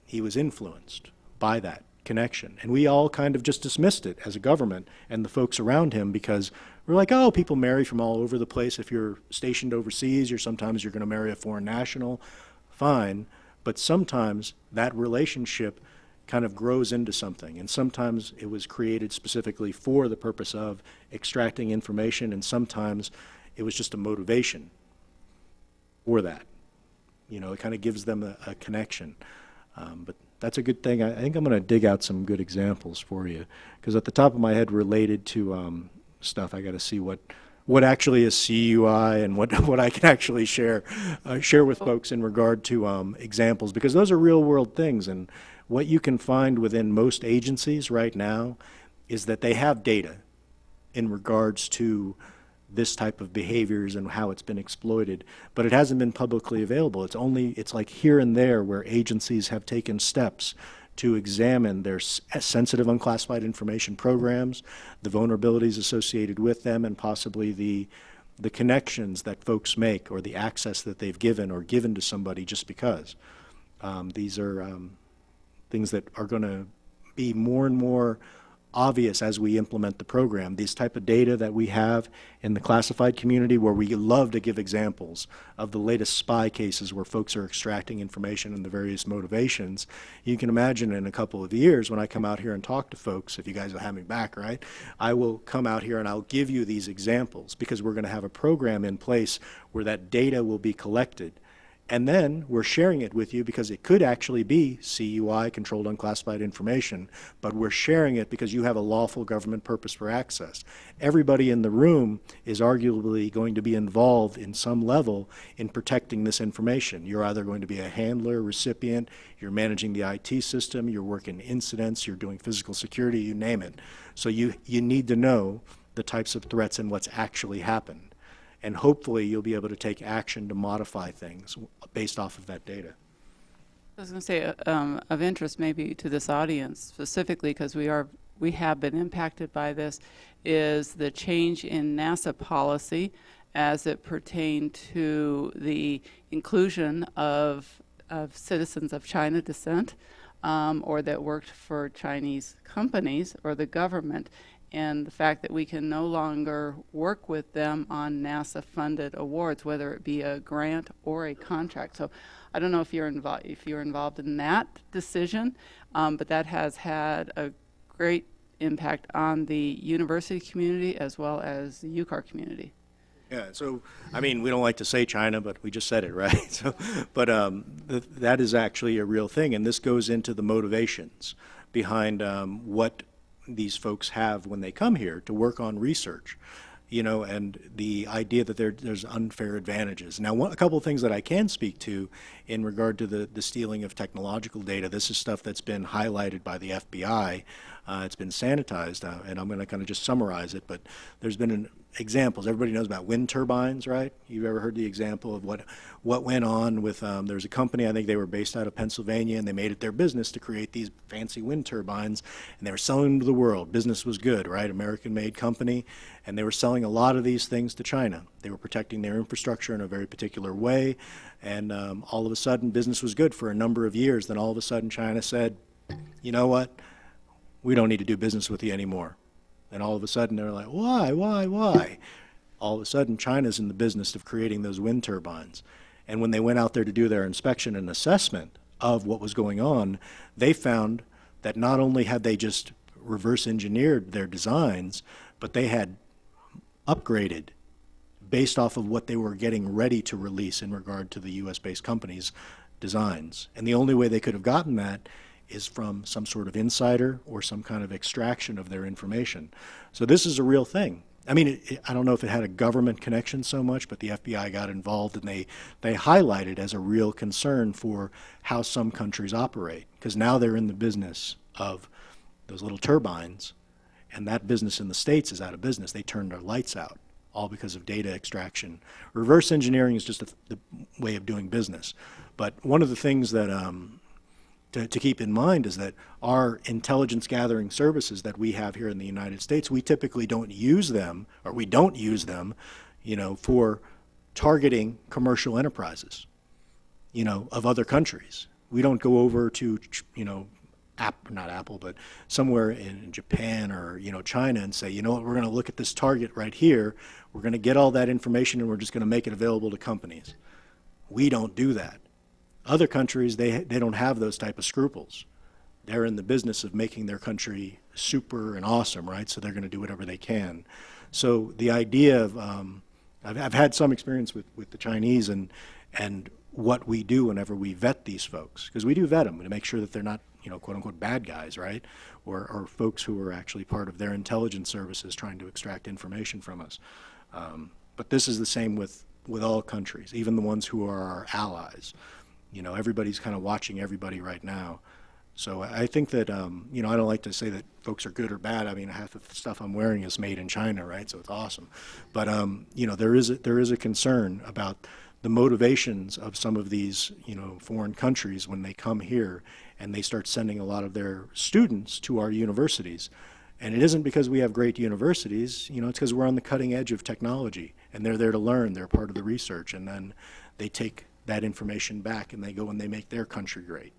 he was influenced by that connection. And we all kind of just dismissed it as a government and the folks around him, because we're like, oh, people marry from all over the place. If you're stationed overseas, sometimes you're going to marry a foreign national, fine. But sometimes that relationship kind of grows into something. And sometimes it was created specifically for the purpose of extracting information, and sometimes it was just a motivation for that. You know, it kind of gives them a connection. But that's a good thing. I think I'm going to dig out some good examples for you, because at the top of my head, related to stuff, I got to see what what actually is CUI and what I can actually share with folks in regard to examples, because those are real world things. And what you can find within most agencies right now is that they have data in regards to this type of behaviors and how it's been exploited, but it hasn't been publicly available. It's like here and there where agencies have taken steps to examine their sensitive unclassified information programs, the vulnerabilities associated with them, and possibly the connections that folks make or the access that they've given or given to somebody just because. These are things that are going to be more and more obvious as we implement the program. These type of data that we have in the classified community, where we love to give examples of the latest spy cases where folks are extracting information and the various motivations. You can imagine in a couple of years when I come out here and talk to folks, if you guys will have me back, right, I will come out here and I'll give you these examples, because we're going to have a program in place where that data will be collected. And then we're sharing it with you because it could actually be CUI, controlled unclassified information, but we're sharing it because you have a lawful government purpose for access. Everybody in the room is arguably going to be involved in some level in protecting this information. You're either going to be a handler, recipient, you're managing the IT system, you're working incidents, you're doing physical security, you name it. So you need to know the types of threats and what's actually happened. And hopefully you'll be able to take action to modify things based off of that data. I was going to say, of interest maybe to this audience specifically, because we have been impacted by this, is the change in NASA policy as it pertained to the inclusion of citizens of China descent, or that worked for Chinese companies or the government, and the fact that we can no longer work with them on NASA-funded awards, whether it be a grant or a contract. So I don't know if you're involved in that decision, but that has had a great impact on the university community as well as the UCAR community. Yeah, so, I mean, we don't like to say China, but we just said it, right? So, but that is actually a real thing, and this goes into the motivations behind what these folks have when they come here to work on research, you know, and the idea that there's unfair advantages. Now, a couple of things that I can speak to in regard to the stealing of technological data. This is stuff that's been highlighted by the FBI. It's been sanitized, and I'm going to kind of just summarize it, but there's been examples. Everybody knows about wind turbines, right? You've ever heard the example of what went on with, there's a company, I think they were based out of Pennsylvania, and they made it their business to create these fancy wind turbines, and they were selling them to the world. Business was good, right? American-made company, and they were selling a lot of these things to China. They were protecting their infrastructure in a very particular way, and all of a sudden, business was good for a number of years. Then all of a sudden, China said, you know what? We don't need to do business with you anymore. And all of a sudden, they're like, why? All of a sudden, China's in the business of creating those wind turbines. And when they went out there to do their inspection and assessment of what was going on, they found that not only had they just reverse engineered their designs, but they had upgraded based off of what they were getting ready to release in regard to the US-based companies' designs. And the only way they could have gotten that is from some sort of insider or some kind of extraction of their information. So this is a real thing. I mean, I don't know if it had a government connection so much, but the FBI got involved, and they highlighted as a real concern for how some countries operate, because now they're in the business of those little turbines, and that business in the States is out of business. They turned their lights out, all because of data extraction. Reverse engineering is just the way of doing business. But one of the things that to keep in mind is that our intelligence gathering services that we have here in the United States, we typically don't use them, or we don't use them, you know, for targeting commercial enterprises, you know, of other countries. We don't go over to, you know, not Apple, but somewhere in Japan or, you know, China and say, you know what, we're going to look at this target right here, we're going to get all that information and we're just going to make it available to companies. We don't do that. Other countries, they don't have those type of scruples. They're in the business of making their country super and awesome, right? So they're going to do whatever they can. So the idea of, I've had some experience with the Chinese and what we do whenever we vet these folks, because we do vet them to make sure that they're not, you know, quote unquote bad guys, right? Or folks who are actually part of their intelligence services trying to extract information from us. But this is the same with all countries, even the ones who are our allies. You know, everybody's kind of watching everybody right now. So I think that, you know, I don't like to say that folks are good or bad. I mean, half the stuff I'm wearing is made in China, right? So it's awesome. But, you know, there is a concern about the motivations of some of these, you know, foreign countries when they come here and they start sending a lot of their students to our universities. And it isn't because we have great universities, you know, it's because we're on the cutting edge of technology and they're there to learn, they're part of the research, and then they take that information back and they go and they make their country great.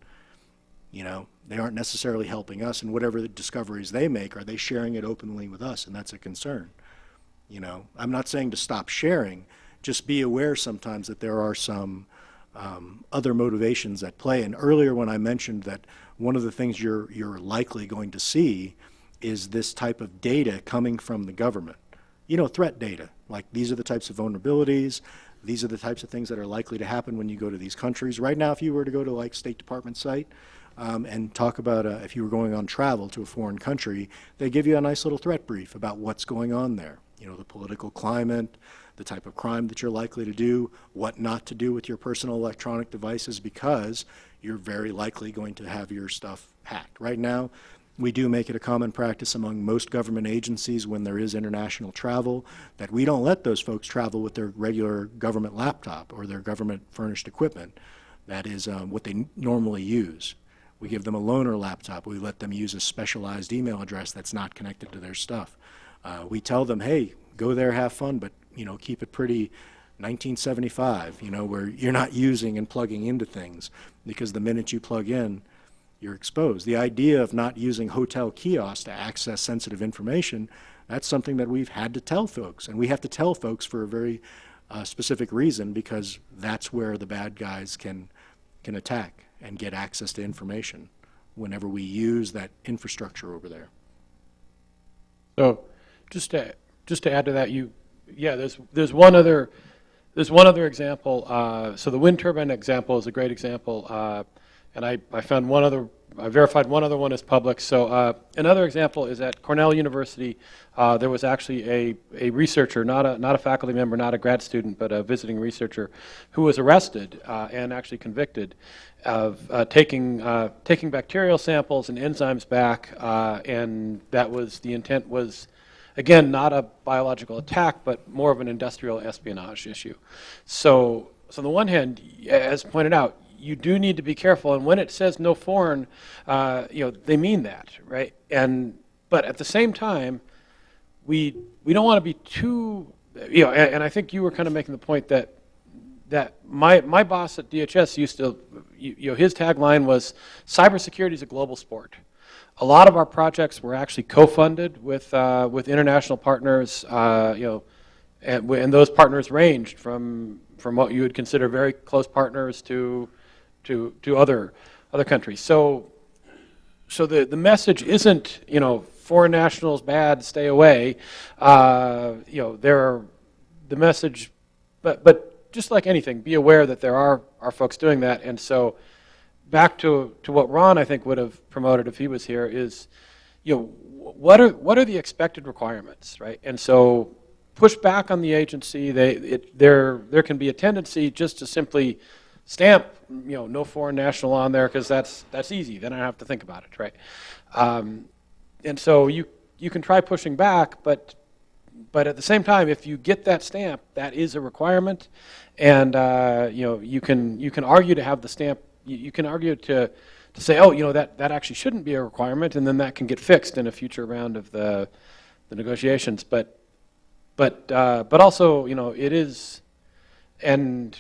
You know, they aren't necessarily helping us, and whatever the discoveries they make, are they sharing it openly with us? And that's a concern. You know, I'm not saying to stop sharing, just be aware sometimes that there are some other motivations at play. And earlier when I mentioned that one of the things you're likely going to see is this type of data coming from the government. You know, threat data, like these are the types of vulnerabilities, these are the types of things that are likely to happen when you go to these countries. Right now, if you were to go to like State Department site and talk about if you were going on travel to a foreign country, they give you a nice little threat brief about what's going on there. You know, the political climate, the type of crime that you're likely to do, what not to do with your personal electronic devices, because you're very likely going to have your stuff hacked. Right now, we do make it a common practice among most government agencies when there is international travel that we don't let those folks travel with their regular government laptop or their government furnished equipment. That is what they normally use. We give them a loaner laptop. We let them use a specialized email address that's not connected to their stuff. We tell them, hey, go there, have fun, but you know, keep it pretty 1975, you know, where you're not using and plugging into things, because the minute you plug in, you're exposed. The idea of not using hotel kiosks to access sensitive information, that's something that we've had to tell folks, and we have to tell folks for a very specific reason, because that's where the bad guys can attack and get access to information whenever we use that infrastructure over there. So just to add to that, there's one other example. So the wind turbine example is a great example, and I found one other. I verified one other one is public. So another example is at Cornell University. There was actually a researcher, not a faculty member, not a grad student, but a visiting researcher, who was arrested and actually convicted of taking bacterial samples and enzymes back, and that was the intent was, again, not a biological attack, but more of an industrial espionage issue. So on the one hand, as pointed out, you do need to be careful, and when it says no foreign, they mean that, right? But at the same time, we don't want to be too, and I think you were kind of making the point that my boss at DHS used to, his tagline was, cybersecurity is a global sport. A lot of our projects were actually co-funded with international partners, and those partners ranged from what you would consider very close partners to other countries. So the message isn't, foreign nationals bad, stay away. The message, but just like anything, be aware that there are folks doing that. And so back to what Ron, I think, would have promoted if he was here is, what are the expected requirements, right? And so push back on the agency. There can be a tendency just to simply stamp, no foreign national on there, because that's easy. Then I don't have to think about it, right? And so you can try pushing back, but at the same time, if you get that stamp, that is a requirement, and you can argue to have the stamp. You can argue to say, oh, that actually shouldn't be a requirement, and then that can get fixed in a future round of the negotiations. But also, it is, and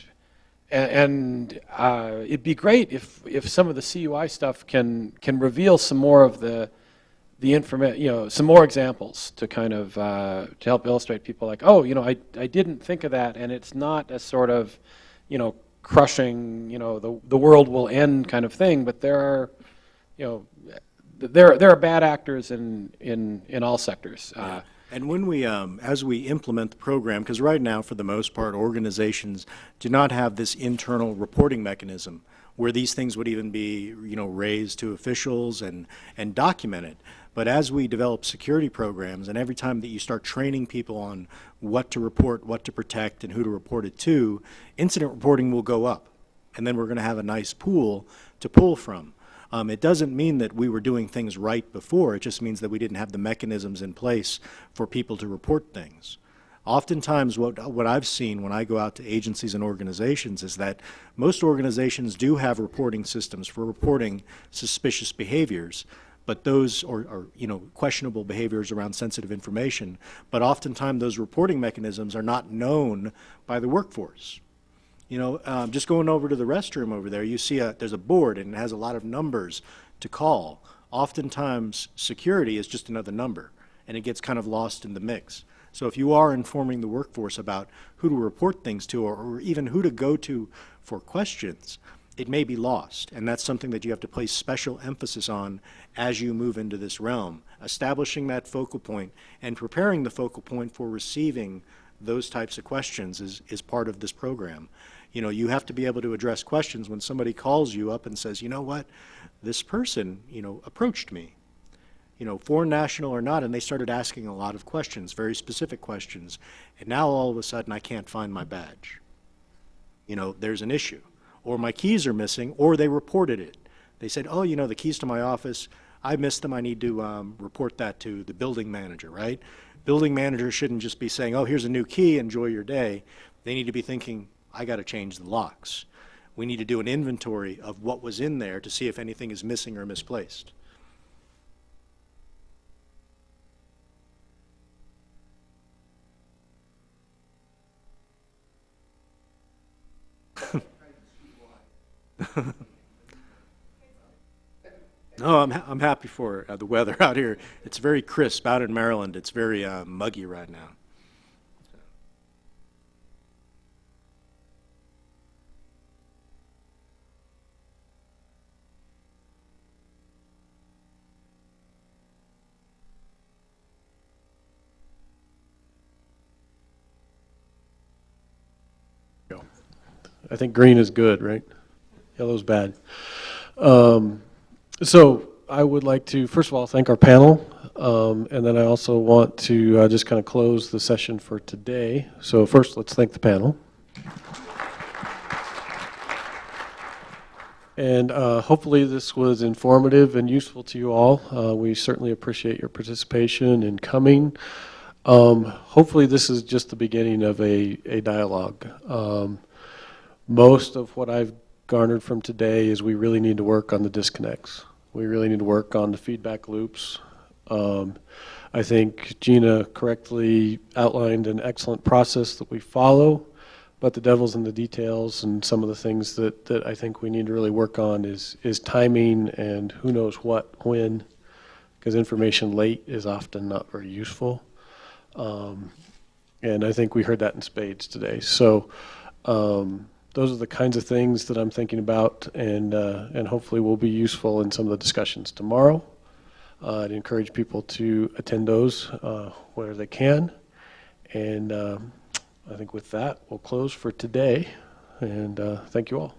it'd be great if some of the CUI stuff can reveal some more of the information, some more examples to kind of to help illustrate people like, oh, I didn't think of that, and it's not a sort of, crushing, the world will end kind of thing, but there are, there are bad actors in all sectors. Yeah. And when we, as we implement the program, because right now, for the most part, organizations do not have this internal reporting mechanism where these things would even be, raised to officials and documented. But as we develop security programs, and every time that you start training people on what to report, what to protect, and who to report it to, incident reporting will go up. And then we're going to have a nice pool to pull from. It doesn't mean that we were doing things right before. It just means that we didn't have the mechanisms in place for people to report things. Oftentimes, what I've seen when I go out to agencies and organizations is that most organizations do have reporting systems for reporting suspicious behaviors, but those are questionable behaviors around sensitive information. But oftentimes, those reporting mechanisms are not known by the workforce. Just going over to the restroom over there, you see there's a board and it has a lot of numbers to call. Oftentimes, security is just another number, and it gets kind of lost in the mix. So if you are informing the workforce about who to report things to, or even who to go to for questions, it may be lost. And that's something that you have to place special emphasis on as you move into this realm. Establishing that focal point and preparing the focal point for receiving those types of questions is part of this program. You have to be able to address questions when somebody calls you up and says, you know what, this person, approached me, foreign national or not, and they started asking a lot of questions, very specific questions, and now all of a sudden I can't find my badge. There's an issue. Or my keys are missing, or they reported it. They said, oh, the keys to my office, I missed them, I need to report that to the building manager, right? Building managers shouldn't just be saying, oh, here's a new key, enjoy your day. They need to be thinking, I got to change the locks. We need to do an inventory of what was in there to see if anything is missing or misplaced. No, I'm happy for the weather out here. It's very crisp out in Maryland. It's very muggy right now. I think green is good, right? Yellow's bad. So I would like to, first of all, thank our panel, and then I also want to just kind of close the session for today. So first, let's thank the panel. And hopefully this was informative and useful to you all. We certainly appreciate your participation and coming. Hopefully this is just the beginning of a dialogue. Most of what I've garnered from today is we really need to work on the disconnects. We really need to work on the feedback loops. I think Gina correctly outlined an excellent process that we follow, but the devil's in the details, and some of the things that I think we need to really work on is timing and who knows what, when, because information late is often not very useful. And I think we heard that in spades today. So those are the kinds of things that I'm thinking about, and hopefully will be useful in some of the discussions tomorrow. I'd encourage people to attend those where they can. And I think with that, we'll close for today. And thank you all.